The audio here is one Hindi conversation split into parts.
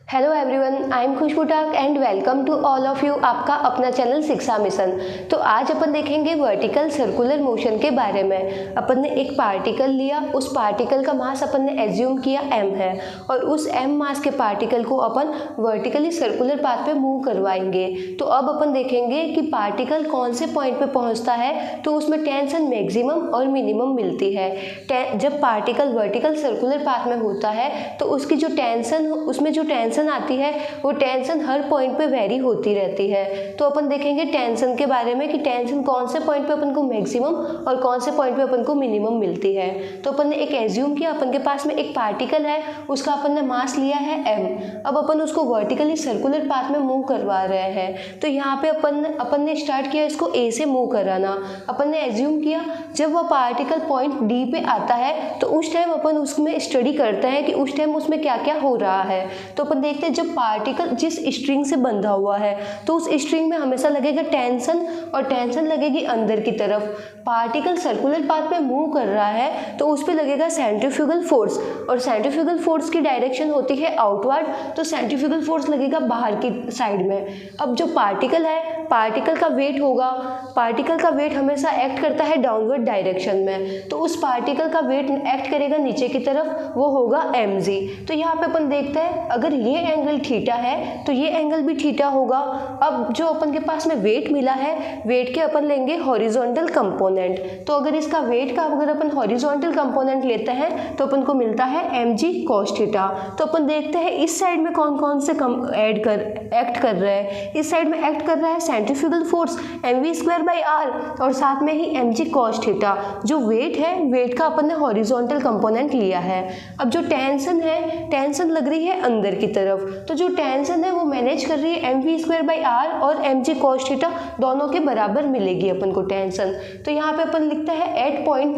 Hello everyone, I am Khushboo Tak and welcome to all of you आपका अपना चैनल शिक्षा मिशन। तो आज अपन देखेंगे वर्टिकल सर्कुलर मोशन के बारे में। अपन ने एक पार्टिकल लिया, उस पार्टिकल का मास अपन ने एज्यूम किया m है और उस m मास के पार्टिकल को अपन वर्टिकली सर्कुलर पाथ पे मूव करवाएंगे। तो अब अपन देखेंगे कि पार्टिकल कौन से पॉइंट पे पहुंचता है तो उसमें टेंशन मैक्सिमम और मिनिमम मिलती है। जब पार्टिकल वर्टिकल सर्कुलर पाथ में होता है तो उसकी जो टेंशन, उसमें जो टेंशन आती है वो टेंशन हर पॉइंट पे वेरी होती रहती है। तो अपन देखेंगे टेंशन के बारे में कि टेंशन कौन से पॉइंट पे अपन को मैक्सिमम और कौन से पॉइंट पे अपन को मिनिमम मिलती है। तो अपन ने एक एज्यूम किया, अपन के पास में एक पार्टिकल है, उसका अपन ने मास लिया है m। अब अपन उसको वर्टिकली सर्कुलर पाथ में मूव करवा रहे हैं। तो यहाँ पे अपन ने स्टार्ट किया इसको a से मूव कराना। अपन ने एज्यूम किया जब वह पार्टिकल पॉइंट d पे आता है तो उस टाइम अपन उसमें स्टडी करते हैं कि उस टाइम उसमें क्या क्या हो रहा है। तो अपन देखते हैं जब पार्टिकल जिस स्ट्रिंग से बंधा हुआ है तो उस स्ट्रिंग में हमेशा लगेगा टेंशन और टेंशन लगेगी अंदर की तरफ। पार्टिकल सर्कुलर पाथ पे मूव कर रहा है तो उस पे लगेगा सेंट्रीफ्यूगल फोर्स और सेंट्रीफ्यूगल फोर्स की डायरेक्शन होती है आउटवर्ड, तो सेंट्रीफ्यूगल फोर्स लगेगा बाहर की साइड में। अब जो पार्टिकल है, पार्टिकल का वेट होगा, पार्टिकल का वेट हमेशा एक्ट करता है डाउनवर्ड डायरेक्शन में, तो उस पार्टिकल का वेट एक्ट करेगा नीचे की तरफ, वो होगा mg। तो यहाँ पे अपन देखते हैं अगर ये एंगल थीटा है तो ये एंगल भी थीटा होगा। अब जो अपन के पास में वेट मिला है, वेट के अपन लेंगे हॉरिजॉन्टल कंपोनेंट। तो अगर इसका वेट का अगर अपन हॉरिजॉन्टल कंपोनेंट लेते हैं तो अपन को मिलता है mg cos थीटा। तो अपन देखते हैं इस साइड में कौन कौन से एक्ट कर रहे हैं। इस साइड में एक्ट कर रहा है सेंट्रीफ्यूगल फोर्स mv²/r और साथ में ही mg cos थीटा। जो वेट है, वेट का अपन ने हॉरिजॉन्टल कंपोनेंट लिया है। अब जो टेंशन है, टेंशन लग रही है अंदर की तरफ, तो जो टेंशन है वो मैनेज कर रही है mv²/r और mg cos थीटा दोनों के बराबर मिलेगी अपन को टेंशन। तो यहाँ पे अपन लिखते हैं एट पॉइंट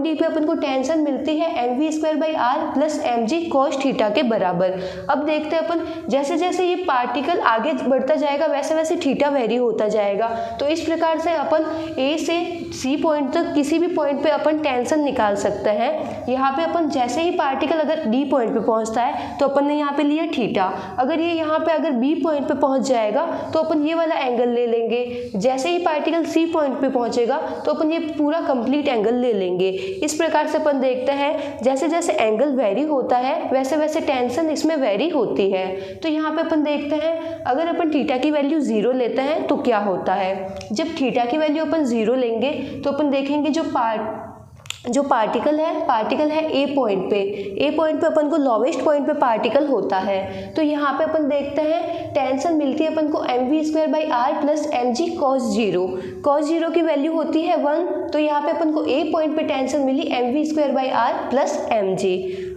डी पे अपन को टेंशन मिलती है mv²/r plus mg cos theta के बराबर। अब देखते हैं अपन जैसे जैसे ये पार्टिकल आगे बढ़ता जाएगा वैसे वैसे थीटा वेरी होता जाएगा। तो इस प्रकार से अपन A से C पॉइंट तक किसी भी पॉइंट पे अपन टेंशन निकाल सकते हैं। यहाँ पे अपन जैसे ही पार्टिकल अगर D पॉइंट पे पहुँचता है तो अपन ने यहाँ पे लिया थीटा। अगर ये यहाँ पे अगर B पॉइंट पे पहुँच जाएगा तो अपन ये वाला एंगल ले लेंगे। जैसे ही पार्टिकल C पॉइंट पे पहुँचेगा तो अपन ये पूरा कंप्लीट एंगल ले लेंगे। इस प्रकार से अपन देखते हैं जैसे जैसे एंगल वेरी होता है वैसे वैसे टेंशन इसमें वेरी होती है। तो यहाँ पे अपन देखते हैं अगर अपन थीटा की वैल्यू 0 लेते हैं तो क्या होता है। जब थीटा की वैल्यू अपन 0 लेंगे तो अपन देखेंगे जो पार्टिकल है ए पॉइंट पे अपन को लोवेस्ट पॉइंट पे पार्टिकल होता है। तो यहाँ पे अपन देखते हैं टेंशन मिलती है अपन को mv²/r प्लस mg cos 0 की वैल्यू होती है 1। तो यहाँ पे अपन को ए पॉइंट पे टेंशन मिली mv²/r प्लस mg।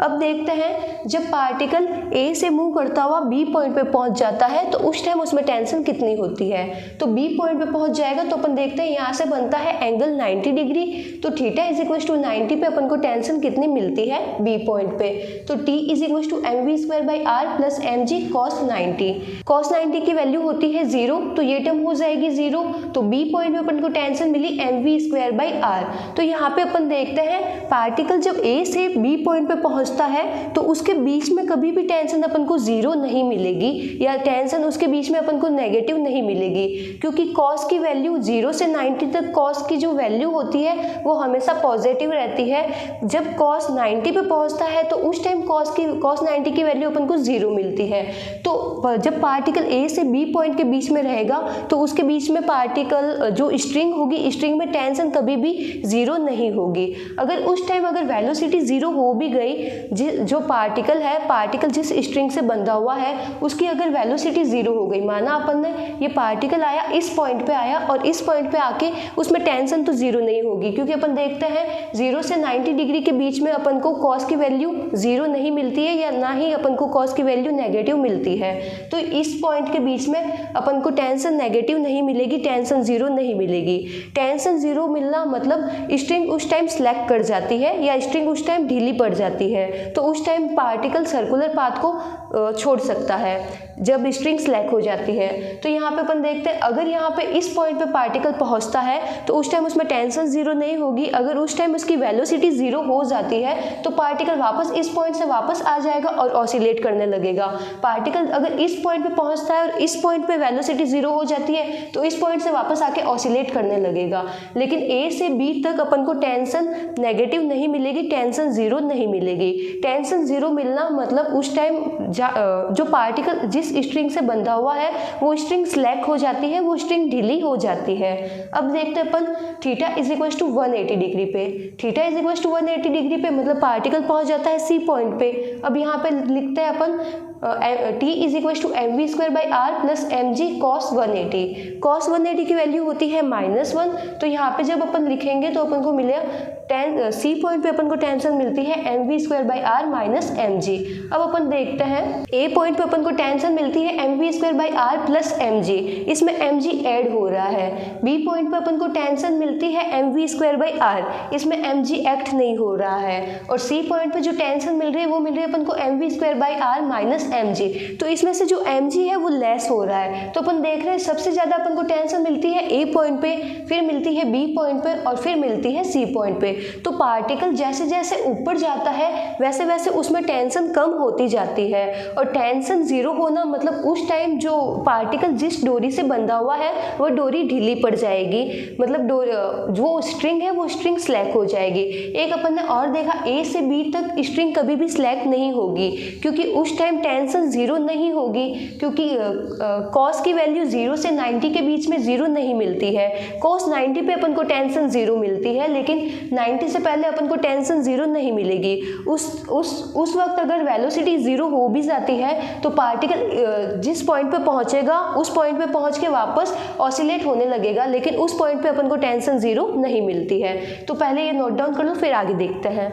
अब देखते हैं जब पार्टिकल ए से मूव करता हुआ बी पॉइंट पे पहुँच जाता है तो उस टाइम उसमें टेंशन कितनी होती है। तो बी पॉइंट पे पहुँच जाएगा तो अपन देखते हैं यहाँ से बनता है एंगल 90 डिग्री। तो थीटा इज इक्वल टू 90 पे अपन को टेंशन कितनी मिलती है बी पॉइंट पे। तो T is equal to mv²/r plus mg cos 90। cos 90 की वैल्यू होती है 0, तो ये टर्म हो जाएगी 0। तो बी पॉइंट पे अपन को टेंशन मिली mv²/r। तो यहाँ पे अपन देखते हैं पार्टिकल जब A से B पॉइंट पे पहुँचता है तो उसके बीच में कभी भी टेंशन अपन को 0 नहीं मिलेगी या टेंशन उसके बीच में अपन को नेगेटिव नहीं मिलेगी, क्योंकि cos की वैल्यू 0 से 90 तक cos की जो वैल्यू होती है वो हमेशा पॉजिटिव रहती है। जब cos 90 पे पहुंचता है तो उस टाइम cos 90 की वैल्यू अपन को 0 मिलती है। तो जब पार्टिकल A से B पॉइंट के बीच में रहेगा तो उसके बीच में पार्टिकल जो स्ट्रिंग होगी, स्ट्रिंग में टेंशन कभी भी 0 नहीं होगी। अगर उस टाइम अगर वेलोसिटी 0 हो भी गई, जो पार्टिकल जिस स्ट्रिंग से बंधा हुआ है उसकी अगर वेलोसिटी 0 हो गई, माना अपन ने ये पार्टिकल आया इस पॉइंट पे आया और इस पॉइंट पे आके उसमें टेंशन तो 0 नहीं होगी, क्योंकि अपन देखते हैं 0 से 90 डिग्री के बीच में अपन को cos की वैल्यू 0 नहीं मिलती है या ना ही अपन को cos की वैल्यू नेगेटिव मिलती है। तो इस पॉइंट के बीच में अपन को टेंशन नेगेटिव नहीं मिलेगी, टेंशन 0 नहीं मिलेगी। टेंशन 0 मिलना मतलब स्ट्रिंग उस टाइम स्लैक कर जाती है या स्ट्रिंग उस टाइम ढीली पड़ जाती है। तो उस टाइम पार्टिकल सर्कुलर पाथ को छोड़ सकता है जब स्ट्रिंग स्लैक हो जाती है। तो यहाँ पे अपन देखते हैं, अगर यहाँ पे इस पॉइंट पे पार्टिकल पहुँचता है तो उस टाइम उसमें टेंशन जीरो नहीं होगी। अगर उस टाइम उसकी वेलोसिटी जीरो हो जाती है तो पार्टिकल वापस इस पॉइंट से वापस आ जाएगा और ऑसिलेट करने लगेगा। पार्टिकल अगर इस पॉइंट पे पहुँचता है और इस पॉइंट पे वेलोसिटी जीरो हो जाती है तो इस पॉइंट से वापस आके ऑसिलेट करने लगेगा। लेकिन ए से बी तक अपन को टेंशन नेगेटिव नहीं मिलेगी, टेंशन जीरो नहीं मिलेगी। टेंशन जीरो मिलना मतलब उस टाइम जो पार्टिकल जिस स्ट्रिंग से बंधा हुआ है वो स्ट्रिंग स्लैक हो जाती है, वो स्ट्रिंग ढीली हो जाती है। अब देखते हैं अपन theta is equal to 180 degree पे। Theta is equal to 180 degree पे मतलब पार्टिकल पहुंच जाता है सी पॉइंट पे। अब यहाँ पे लिखते हैं अपन T is equal to mv² by are plus mg cos 180। cos 180 की वैल्यू होती है -1। तो यहाँ पे जब अपन लिखेंगे तो अपन को मिलेगा सी पॉइंट पे अपन को टेंशन मिलती है mv² by r minus mg। अब अपन देखते हैं ए पॉइंट पे अपन को टेंशन मिलती है mv² by are plus mg, इसमें mg ऐड हो रहा है। बी पॉइंट पे अपन को टेंशन मिलती है mv² बाई आर, इसमें mg एक्ट नहीं हो रहा है। और सी पॉइंट पे जो टेंशन मिल रही है वो मिल रही है अपन को mv² by r minus mg, तो इसमें से जो mg है वो लेस हो रहा है। तो अपन देख रहे हैं सबसे ज़्यादा अपन को टेंशन मिलती है ए पॉइंट पे, फिर मिलती है बी पॉइंट पे और फिर मिलती है सी पॉइंट पे। तो पार्टिकल जैसे जैसे ऊपर जाता है वैसे वैसे उसमें टेंशन कम होती जाती है। और टेंशन जीरो होना मतलब उस टाइम जो पार्टिकल जिस डोरी से बंधा हुआ है वो डोरी ढीली पड़ जाएगी, मतलब जो स्ट्रिंग है वो स्ट्रिंग स्लैक हो जाएगी। एक अपन ने और देखा, ए से बी तक स्ट्रिंग कभी भी स्लैक नहीं होगी क्योंकि उस टाइम टेंशन जीरो नहीं होगी, क्योंकि कॉस की वैल्यू 0 से 90 के बीच में जीरो नहीं मिलती है। कॉस 90 पे अपन को टेंशन जीरो मिलती है, लेकिन 90 से पहले अपन को टेंशन जीरो नहीं मिलेगी। उस वक्त अगर वेलोसिटी जीरो हो भी जाती है तो पार्टिकल जिस पॉइंट पे पहुंचेगा उस पॉइंट पे पहुंच के वापस ऑसिलेट होने लगेगा, लेकिन उस पॉइंट पे अपन को टेंशन जीरो नहीं मिलती है। तो पहले ये नोट डाउन कर लो, फिर आगे देखते हैं।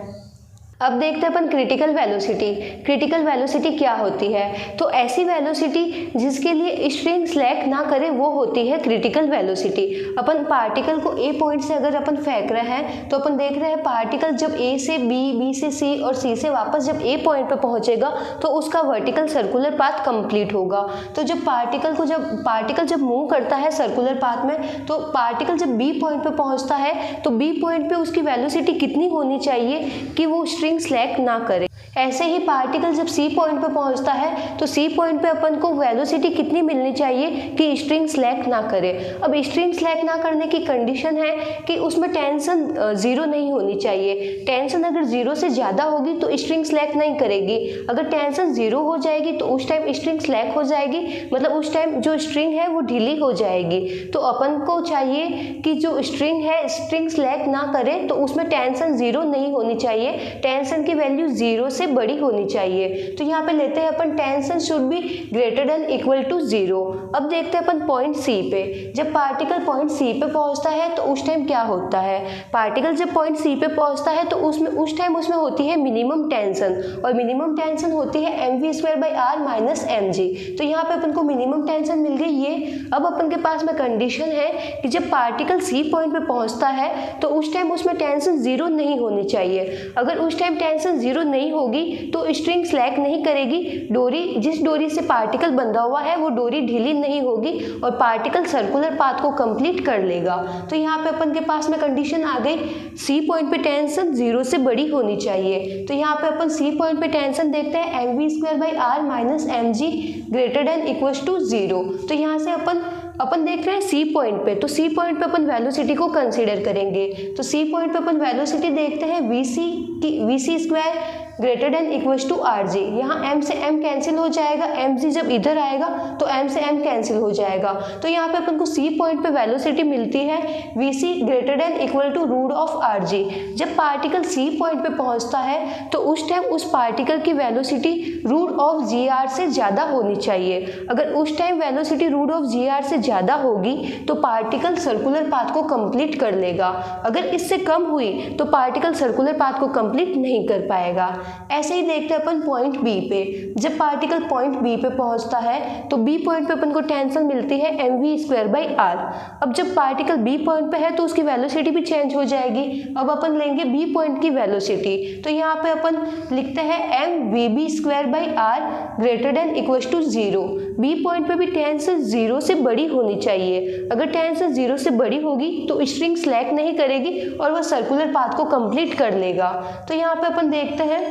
अब देखते हैं अपन क्रिटिकल वेलोसिटी। क्रिटिकल वेलोसिटी क्या होती है? तो ऐसी वेलोसिटी जिसके लिए स्ट्रिंग स्लैक ना करे वो होती है क्रिटिकल वेलोसिटी। अपन पार्टिकल को ए पॉइंट से अगर अपन फेंक रहे हैं तो अपन देख रहे हैं पार्टिकल जब ए से बी, बी से सी और सी से वापस जब ए पॉइंट पे पहुंचेगा तो उसका वर्टिकल सर्कुलर पाथ कंप्लीट होगा। तो जब पार्टिकल जब मूव करता है सर्कुलर पाथ में, तो पार्टिकल जब बी पॉइंट पे पहुंचता है तो बी पॉइंट पे उसकी वेलोसिटी कितनी होनी चाहिए कि वो स्ट्रिंग स्लैक ना करे। ऐसे ही पार्टिकल जब सी पॉइंट पे पहुंचता है तो सी पॉइंट पे अपन को वेलोसिटी कितनी मिलनी चाहिए कि स्ट्रिंग स्लैक ना करे। अब स्ट्रिंग स्लैक ना करने की कंडीशन है कि उसमें टेंशन जीरो नहीं होनी चाहिए। टेंशन अगर जीरो से ज़्यादा होगी तो स्ट्रिंग स्लैक नहीं करेगी। अगर टेंशन जीरो हो जाएगी तो उस टाइम स्ट्रिंग स्लैक हो जाएगी, मतलब उस टाइम जो स्ट्रिंग है वो ढीली हो जाएगी। तो अपन को चाहिए कि जो स्ट्रिंग है स्ट्रिंग स्लैक ना करे, तो उसमें टेंशन जीरो नहीं होनी चाहिए, टेंशन की वैल्यू जीरो से बड़ी होनी चाहिए। तो यहाँ पे लेते हैं अपन tension should be greater than equal to zero. अब देखते हैं अपन पॉइंट सी पे। जब पार्टिकल पॉइंट सी पे पहुँचता है तो उस टाइम क्या होता है? पार्टिकल जब पॉइंट सी पे पहुँचता है तो उस टाइम उसमें होती है मिनिमम टेंशन, और मिनिमम टेंशन होती है mv² by r minus mg। तो यहाँ पे अपन को मिनिमम टेंशन मिल गई ये। अब अपन के पास में कंडीशन है कि जब पार्टिकल सी पॉइंट पे पहुँचता है तो उस टाइम उसमें टेंशन जीरो नहीं होनी चाहिए। अगर उस टाइम टेंशन जीरो नहीं होगी तो स्ट्रिंग स्लैक नहीं करेगी, जिस डोरी से पार्टिकल बंधा हुआ है वो डोरी ढीली नहीं होगी और पार्टिकल सर्कुलर पाथ को कंप्लीट कर लेगा। तो यहाँ पे अपन के पास में कंडीशन आ गई, सी पॉइंट पे टेंशन जीरो से बड़ी होनी चाहिए। तो यहाँ पे अपन सी पॉइंट पे टेंशन देखते हैं mv² by r minus mg greater than equal to zero. तो यहाँ से अपन देख रहे हैं सी पॉइंट पे, तो सी पॉइंट पे अपन वेलोसिटी को कंसीडर करेंगे। तो सी पॉइंट पे अपन वेलोसिटी देखते हैं vc² greater than equal to rg। यहाँ m से m कैंसिल हो जाएगा, mg जब इधर आएगा तो m से m कैंसिल हो जाएगा। तो यहाँ पे अपन को सी पॉइंट पे वेलोसिटी मिलती है vc greater than equal to root of rg। जब पार्टिकल सी पॉइंट पे पहुँचता है तो उस टाइम उस पार्टिकल की वेलोसिटी रूट ऑफ gr से ज़्यादा होनी चाहिए। अगर उस time velocity root of gr से ज़्यादा होगी तो पार्टिकल सर्कुलर पाथ को कंप्लीट कर लेगा। अगर इससे कम हुई तो पार्टिकल सर्कुलर पाथ को कंप्लीट नहीं कर पाएगा। ऐसे ही देखते हैं अपन पॉइंट बी पे। जब पार्टिकल पॉइंट बी पे पहुंचता है तो बी पॉइंट पे अपन को टेंशन मिलती है mv²/r। अब जब पार्टिकल बी पॉइंट पे है तो उसकी वेलोसिटी भी चेंज हो जाएगी। अब अपन लेंगे बी पॉइंट की वेलोसिटी, तो यहाँ पे अपन लिखते हैं mvb²/r greater than equal to 0। B point पे भी टेंशन 0 से बड़ी होनी चाहिए। अगर टेंशन 0 से बड़ी होगी तो स्ट्रिंग स्लैक नहीं करेगी और वह सर्कुलर पाथ को कंप्लीट कर लेगा। तो यहाँ पे अपन देखते हैं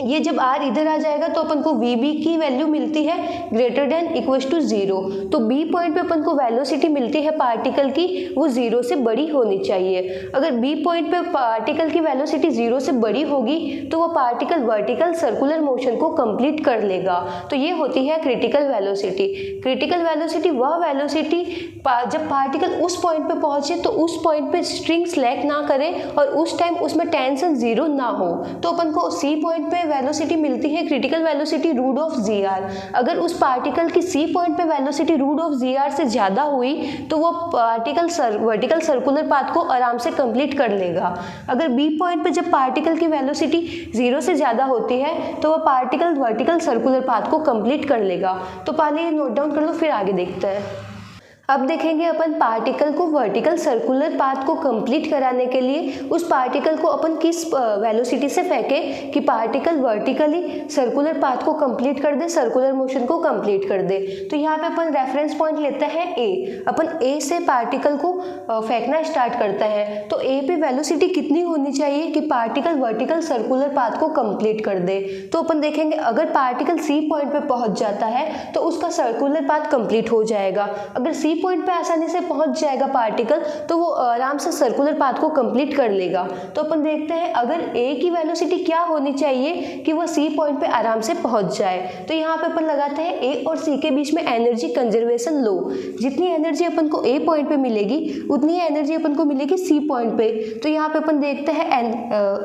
ये जब r इधर आ जाएगा तो अपन को vb की वैल्यू मिलती है ग्रेटर देन इक्वल टू 0। तो b पॉइंट पे अपन को वेलोसिटी मिलती है पार्टिकल की, वो 0 से बड़ी होनी चाहिए। अगर b पॉइंट पे पार्टिकल की वेलोसिटी 0 से बड़ी होगी तो वो पार्टिकल वर्टिकल सर्कुलर मोशन को कंप्लीट कर लेगा। तो ये होती है क्रिटिकल वेलोसिटी। क्रिटिकल वेलोसिटी वह वेलोसिटी जब पार्टिकल उस पॉइंट पे पहुंचे तो उस पॉइंट पे स्ट्रिंग स्लैक ना करे और उस टाइम उसमें टेंशन 0 ना हो। तो अपन को c पॉइंट पे वेलोसिटी मिलती है क्रिटिकल वेलोसिटी √g(r)। अगर उस पार्टिकल की सी पॉइंट पे वेलोसिटी √g(r) से ज़्यादा हुई तो वो पार्टिकल वर्टिकल सर्कुलर पाथ को आराम से कंप्लीट कर लेगा। अगर बी पॉइंट पे जब पार्टिकल की वेलोसिटी 0 से ज़्यादा होती है तो वह पार्टिकल वर्टिकल सर्कुलर पाथ को कंप्लीट कर लेगा। तो पहले ये नोट डाउन कर लो, फिर आगे देखते हैं। अब देखेंगे अपन पार्टिकल को वर्टिकल सर्कुलर पाथ को कंप्लीट कराने के लिए उस पार्टिकल को अपन किस वेलोसिटी से फेंकें कि पार्टिकल वर्टिकली सर्कुलर पाथ को कंप्लीट कर दे, सर्कुलर मोशन को कंप्लीट कर दे। तो यहाँ पे अपन रेफरेंस पॉइंट लेते हैं ए। अपन ए से पार्टिकल को फेंकना स्टार्ट करते हैं। तो ए पे वेलोसिटी कितनी होनी चाहिए कि पार्टिकल वर्टिकल सर्कुलर पाथ को कंप्लीट कर दे। तो अपन देखेंगे अगर पार्टिकल सी पॉइंट पे पहुंच जाता है तो उसका सर्कुलर पाथ कंप्लीट हो जाएगा। अगर सी पॉइंट पे आसानी से पहुंच जाएगा पार्टिकल तो वो आराम से सर्कुलर पाथ को कंप्लीट कर लेगा। तो अपन देखते हैं अगर ए की वेलोसिटी क्या होनी चाहिए कि वो सी पॉइंट पे आराम से पहुंच जाए। तो यहाँ पे अपन लगाते हैं ए और सी के बीच में एनर्जी कंजर्वेशन लो। जितनी एनर्जी अपन को ए पॉइंट पे मिलेगी उतनी ही एनर्जी अपन को मिलेगी सी पॉइंट पे। तो यहाँ पे अपन देखते हैं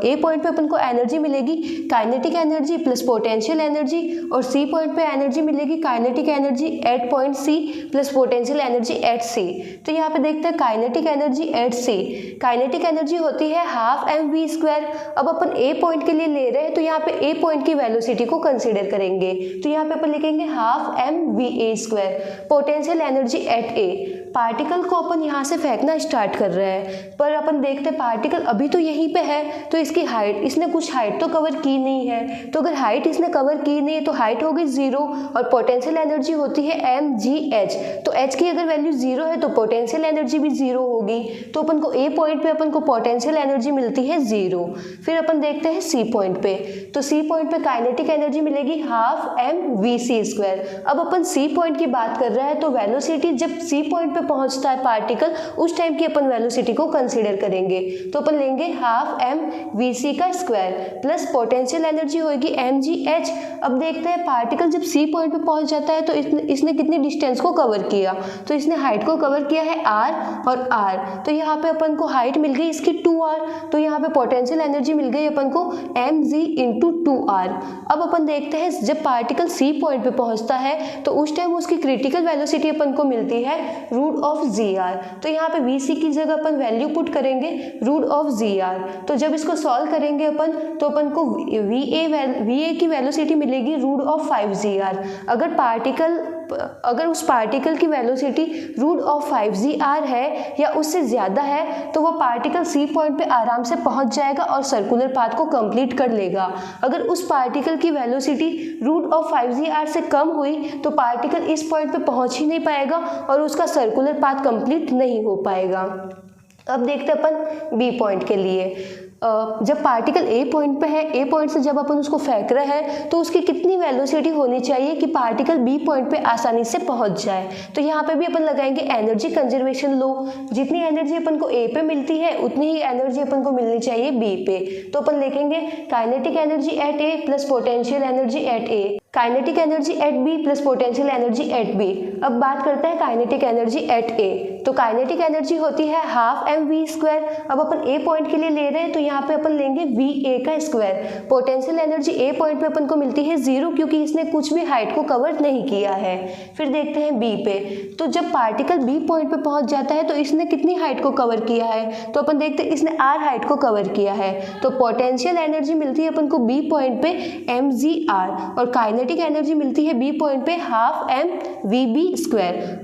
ए पॉइंट पे अपन को एनर्जी मिलेगी kinetic energy plus potential energy, और सी पॉइंट पे एनर्जी मिलेगी kinetic energy at point C plus potential energy at C. तो यहाँ पे देखते हैं kinetic energy at C. Kinetic energy होती है ½ mv²। अब अपन ए पॉइंट के लिए ले रहे हैं तो यहाँ पे ए पॉइंट की वेलोसिटी को कंसीडर करेंगे। तो यहाँ पे अपन लिखेंगे ½ mva²। Potential energy at A. Particle को अपन यहाँ से फेंकना स्टार्ट कर रहे हैं पर अपन देखते हैं पार्टिकल अभी तो यहीं पे है तो इसकी हाइट, इसने कुछ हाइट तो कवर की नहीं है। तो अगर हाइट इसने कवर की नहीं है तो हाइट होगी 0 और पोटेंशियल एनर्जी होती है mgh। तो h की अगर वैल्यू 0 है तो पोटेंशियल एनर्जी भी 0 होगी। तो अपन को ए पॉइंट पे अपन को पोटेंशियल एनर्जी मिलती है 0। फिर अपन देखते हैं सी पॉइंट पे। तो सी पॉइंट पे काइनेटिक एनर्जी मिलेगी ½ mvc²। अब अपन सी पॉइंट की बात कर रहे हैं तो वेलोसिटी जब सी पॉइंट पे पहुंचता है पार्टिकल उस टाइम की अपन वेलोसिटी को कंसीडर करेंगे। तो अपन लेंगे ½ mvc² प्लस पोटेंशियल एनर्जी होगी mgh। अब देखते हैं पार्टिकल जब सी पॉइंट पे पहुंच जाता है तो इसने कितनी डिस्टेंस को कवर किया। तो इसने हाइट को कवर किया है r और r। तो यहाँ पे अपन को हाइट मिल गई इसकी 2r। तो यहाँ पे पोटेंशियल एनर्जी मिल गई अपन को mg × 2r। अब अपन देखते हैं जब पार्टिकल सी पॉइंट पे पहुंचता है तो उस टाइम उसकी क्रिटिकल वेलोसिटी अपन को मिलती है √g(r). तो यहाँ पे vc की जगह अपन वैल्यू पुट करेंगे √g(r). तो जब इसको सॉल्व करेंगे अपन तो अपन को va की वेलोसिटी मिलेगी √5g(r). अगर उस पार्टिकल की वेलोसिटी √5g(r) है या उससे ज़्यादा है तो वह पार्टिकल सी पॉइंट पे आराम से पहुंच जाएगा और सर्कुलर पाथ को कंप्लीट कर लेगा। अगर उस पार्टिकल की वेलोसिटी √5g(r) से कम हुई तो पार्टिकल इस पॉइंट पे पहुंच ही नहीं पाएगा और उसका सर्कुलर पाथ कंप्लीट नहीं हो पाएगा। अब देखते हैं अपन बी पॉइंट के लिए। जब पार्टिकल ए पॉइंट पे है, ए पॉइंट से जब अपन उसको फेंक रहे हैं तो उसकी कितनी वेलोसिटी होनी चाहिए कि पार्टिकल बी पॉइंट पे आसानी से पहुंच जाए। तो यहाँ पे भी अपन लगाएंगे एनर्जी कंजर्वेशन लो। जितनी एनर्जी अपन को ए पे मिलती है उतनी ही एनर्जी अपन को मिलनी चाहिए बी पे। तो अपन लिखेंगे kinetic energy at a plus potential energy at a, kinetic energy at b plus potential energy at b. अब बात करते हैं काइनेटिक एनर्जी एट ए। तो काइनेटिक एनर्जी होती है हाफ mv²। अब अपन ए पॉइंट के लिए ले रहे हैं तो यहाँ पे अपन लेंगे va का स्क्वायर। पोटेंशियल एनर्जी ए पॉइंट पे अपन को मिलती है 0 क्योंकि इसने कुछ भी हाइट को कवर नहीं किया है। फिर देखते हैं बी पे, तो जब पार्टिकल बी पॉइंट पे पहुंच जाता है तो इसने कितनी हाइट को कवर किया है, तो अपन देखते हैं इसने r हाइट को कवर किया है। तो पोटेंशियल एनर्जी मिलती है अपन को बी पॉइंट पे mgr और काइनेटिक एनर्जी मिलती है बी पॉइंट पे हाफ mvb²।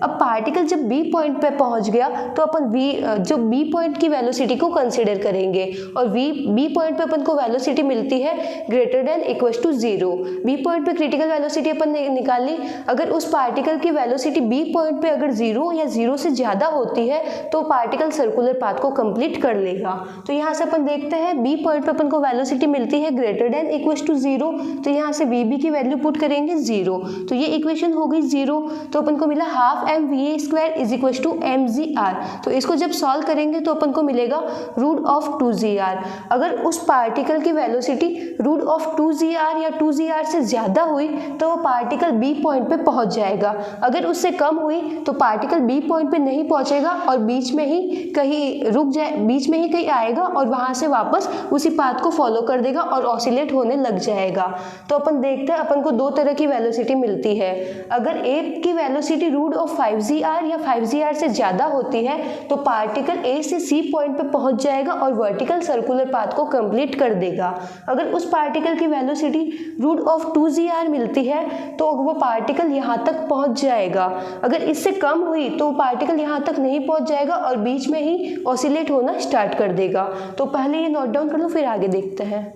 अब पार्टिकल जब बी पॉइंट पे पहुंच गया तो अपन जो बी पॉइंट की वेलोसिटी को कंसिडर करेंगे और बी पॉइंट पे अपन को वेलोसिटी मिलती है greater than equal to 0। B point पे क्रिटिकल वेलोसिटी अपन ने निकाली। अगर उस पार्टिकल की वेलोसिटी बी पॉइंट पे अगर 0 या 0 से ज़्यादा होती है तो पार्टिकल सर्कुलर पाथ को कंप्लीट कर लेगा। तो यहाँ से अपन देखते हैं बी पॉइंट पे अपन को वेलोसिटी मिलती है ग्रेटर देन इक्वल टू 0, तो यहाँ से वी की वैल्यू पुट करेंगे 0, तो ये इक्वेशन हो गई 0। तो अपन को मिला half mva² is equal to mgr। तो इसको जब सॉल्व करेंगे तो अपन को मिलेगा √2gr। अगर उस पार्टिकल की वेलोसिटी √2gr या 2gr से ज़्यादा हुई तो वो पार्टिकल बी पॉइंट पे पहुंच जाएगा। अगर उससे कम हुई तो पार्टिकल बी पॉइंट पे नहीं पहुंचेगा और बीच में ही कहीं आएगा और वहां से वापस उसी पाथ को फॉलो कर देगा और ऑसिलेट होने लग जाएगा। तो अपन देखते हैं अपन को दो तरह की वेलोसिटी मिलती है। अगर ए की वेलोसिटी √5gr या 5gr से ज़्यादा होती है तो पार्टिकल ए से सी पॉइंट पे पहुंच जाएगा और वर्टिकल सर्कुलर पाथ को कंप्लीट कर देगा। अगर उस पार्टिकल की वेलोसिटी √2gr मिलती है तो वो पार्टिकल यहाँ तक पहुँच जाएगा। अगर इससे कम हुई तो वो पार्टिकल यहाँ तक नहीं पहुँच जाएगा और बीच में ही ऑसिलेट होना स्टार्ट कर देगा। तो पहले ये नोट डाउन कर लो, फिर आगे देखते हैं।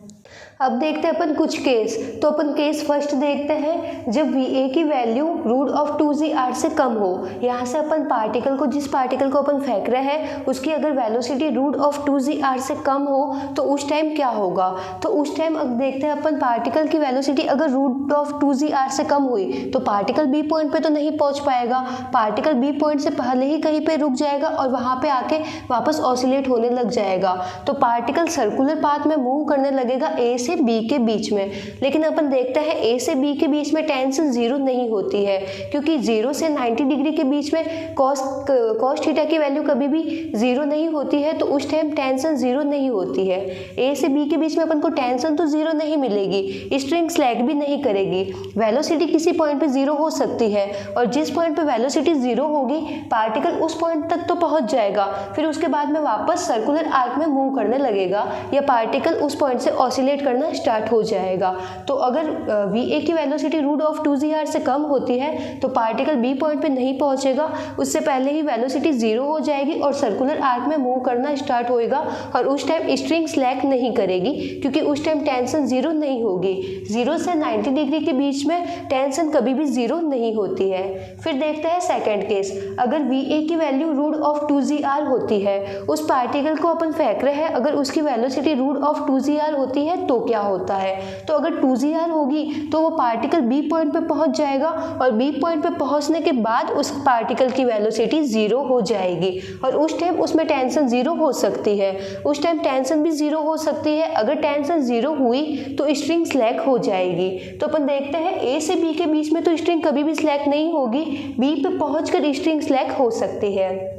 अब देखते हैं अपन कुछ केस। तो अपन केस फर्स्ट देखते हैं जब Va की वैल्यू √2gr से कम हो। यहाँ से अपन जिस पार्टिकल को अपन फेंक रहे हैं उसकी अगर वेलोसिटी √2gr से कम हो तो उस टाइम क्या होगा। तो उस टाइम अब देखते हैं अपन पार्टिकल की वेलोसिटी अगर √2gr से कम हुई तो पार्टिकल बी पॉइंट पे तो नहीं पहुँच पाएगा। पार्टिकल बी पॉइंट से पहले ही कहीं पे रुक जाएगा और वहाँ पे आके वापस ऑसिलेट होने लग जाएगा। तो पार्टिकल सर्कुलर पाथ में मूव करने लगेगा ए से बी के बीच में। लेकिन अपन देखते हैं ए से बी के बीच में टेंशन 0 नहीं होती है क्योंकि 0 से 90 डिग्री के बीच में कॉस थीटा की वैल्यू कभी भी 0 नहीं होती है। तो उस टाइम टेंशन 0 नहीं होती है। ए से बी के बीच में अपन को टेंशन तो 0 नहीं मिलेगी, स्ट्रिंग स्लैग भी नहीं करेगी। वेलोसिटी किसी पॉइंट पे 0 हो सकती है और जिस पॉइंट पे वेलोसिटी 0 होगी पार्टिकल उस पॉइंट तक तो पहुंच जाएगा, फिर उसके बाद में वापस सर्कुलर आर्क में मूव करने लगेगा या पार्टिकल उस पॉइंट से ऑसिलेट करना स्टार्ट हो जाएगा। तो अगर Va की वेलोसिटी √2gr से कम होती है तो पार्टिकल बी पॉइंट पे नहीं पहुंचेगा, उससे पहले ही वेलोसिटी 0 हो जाएगी और सर्कुलर आर्क में मूव करना स्टार्ट होएगा और उस टाइम स्ट्रिंग स्लैक नहीं करेगी क्योंकि उस टाइम टेंशन 0 नहीं होगी। 0 से 90 डिग्री के बीच में टेंशन कभी भी 0 नहीं होती है। फिर देखते हैं सेकेंड केस। अगर Va की वैल्यू √2gr होती है, उस पार्टिकल को अपन फेंक रहे हैं, अगर उसकी वेलोसिटी √2gr होती है तो क्या होता है। तो अगर 2gr होगी तो वो पार्टिकल बी पॉइंट पे पहुंच जाएगा और बी पॉइंट पे पहुंचने के बाद उस पार्टिकल की वेलोसिटी 0 हो जाएगी और उस टाइम उसमें टेंशन 0 हो सकती है। उस टाइम टेंशन भी 0 हो सकती है। अगर टेंशन 0 हुई तो स्ट्रिंग स्लैक हो जाएगी। तो अपन देखते हैं ए से बी के बीच में तो स्ट्रिंग कभी भी स्लैक नहीं होगी, बी पे पहुंचकर स्ट्रिंग स्लैक हो सकती है।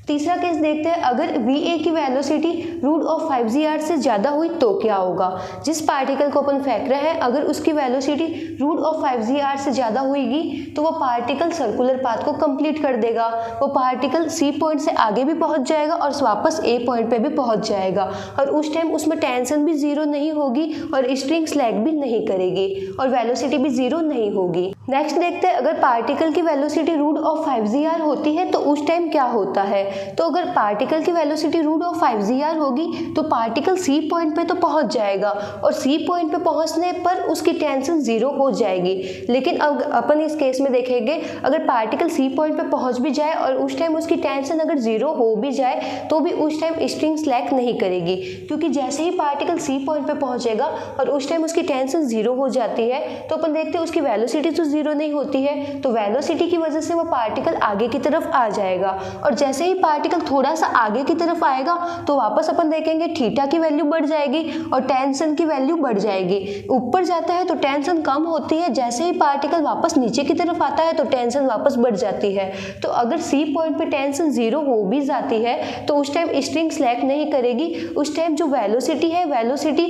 तीसरा केस देखते हैं। अगर Va की वेलोसिटी √5gr से ज़्यादा हुई तो क्या होगा। जिस पार्टिकल को अपन फेंक रहे हैं अगर उसकी वेलोसिटी √5gr से ज़्यादा होगी तो वो पार्टिकल सर्कुलर पाथ को कंप्लीट कर देगा। वो पार्टिकल सी पॉइंट से आगे भी पहुंच जाएगा और वापस ए पॉइंट पे भी पहुंच जाएगा और उस टाइम उसमें टेंशन भी 0 नहीं होगी और स्ट्रिंग स्लैग भी नहीं करेगी और वेलोसिटी भी 0 नहीं होगी। नेक्स्ट देखते हैं। अगर पार्टिकल की वेलोसिटी √5gr होती है तो उस टाइम क्या होता है। तो अगर पार्टिकल की वेलोसिटी √5gr होगी तो पार्टिकल सी पॉइंट पे तो पहुंच जाएगा और सी पॉइंट पे पहुंचने पर उसकी टेंशन 0 हो जाएगी। लेकिन अब अपन इस केस में देखेंगे अगर पार्टिकल सी पॉइंट पे पहुंच भी जाए और उस टाइम उसकी टेंशन अगर 0 हो भी जाए तो भी उस टाइम स्ट्रिंग स्लैक नहीं करेगी क्योंकि जैसे ही पार्टिकल सी पॉइंट पे पहुंचेगा और उस टाइम उसकी टेंशन 0 हो जाती है तो अपन देखते हैं उसकी वेलोसिटी तो जीरो नहीं होती है तो वेलोसिटी की वजह से वो पार्टिकल आगे की तरफ आ जाएगा, और जैसे ही पार्टिकल थोड़ा सा आगे की तरफ आएगा तो वापस अपन देखेंगे थीटा की वैल्यू बढ़ जाएगी और टेंशन की वैल्यू बढ़ जाएगी। ऊपर जाता है तो टेंशन कम होती है, जैसे ही पार्टिकल वापस नीचे की तरफ आता है तो टेंशन वापस बढ़ जाती है। तो अगर सी पॉइंट पे टेंशन जीरो हो भी जाती है तो उस टाइम स्ट्रिंग स्लैक नहीं करेगी, उस टाइम जो वेलोसिटी है वेलोसिटी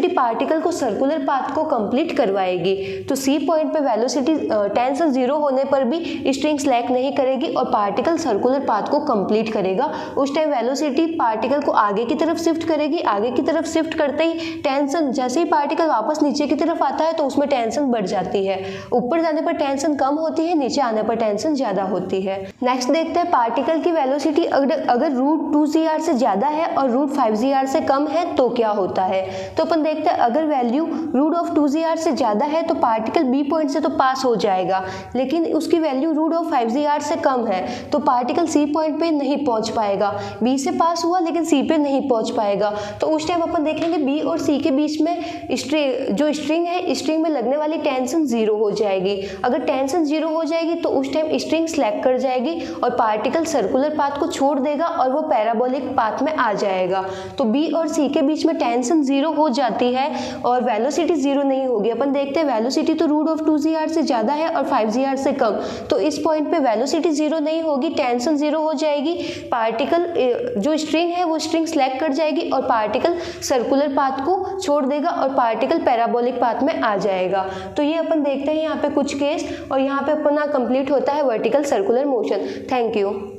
पार्टिकल को सर्कुलर पाथ को कंप्लीट करवाएगी। तो सी पॉइंट पे वेलोसिटी टेंशन जीरो होने पर भी स्ट्रिंग स्लैक नहीं करेगी और पार्टिकल सर्कुलर पाथ को कंप्लीट करेगा। उस टाइम वेलोसिटी पार्टिकल को आगे की तरफ शिफ्ट करेगी, आगे की तरफ शिफ्ट करते ही टेंशन, जैसे ही पार्टिकल वापस नीचे की तरफ आता है तो उसमें टेंशन बढ़ जाती है। ऊपर जाने पर टेंशन कम होती है, नीचे आने पर टेंशन ज्यादा होती है। नेक्स्ट देखते हैं पार्टिकल की वेलोसिटी अगर रूट 2g से ज्यादा है और रूट 5g से कम है तो क्या होता है। तो अपन देखते हैं अगर वैल्यू रूट ऑफ 2g से ज्यादा है तो पार्टिकल बी पॉइंट से तो पास हो जाएगा, लेकिन उसकी वैल्यू रूट ऑफ 5g से कम है तो पार्टिकल सी पॉइंट पे नहीं पहुंच पाएगा। बी से पास हुआ लेकिन सी पे नहीं पहुंच पाएगा। तो उस टाइम अपन देखेंगे बी और सी के बीच में जो स्ट्रिंग है, स्ट्रिंग में लगने वाली टेंशन जीरो हो जाएगी। अगर टेंशन जीरो हो जाएगी तो उस टाइम स्ट्रिंग स्लैक कर जाएगी और पार्टिकल सर्कुलर पाथ को छोड़ देगा और वो पैराबोलिक पाथ में आ जाएगा। तो बी और सी के बीच में टेंशन जीरो हो जाती है और वेलोसिटी जीरो नहीं होगी। अपन देखते हैं वेलोसिटी तो रूट ऑफ 2g से ज्यादा है और 5g से कम, तो इस पॉइंट पे वेलोसिटी जीरो नहीं होगी, टेंशन जीरो हो जाएगी। पार्टिकल जो स्ट्रिंग है वो स्ट्रिंग स्लैक कर जाएगी और पार्टिकल सर्कुलर पाथ को छोड़ देगा और पार्टिकल पैराबोलिक पाथ में आ जाएगा। तो ये अपन देखते हैं यहाँ पे कुछ केस, और यहाँ पे अपना कंप्लीट होता है vertical circular motion. Thank you.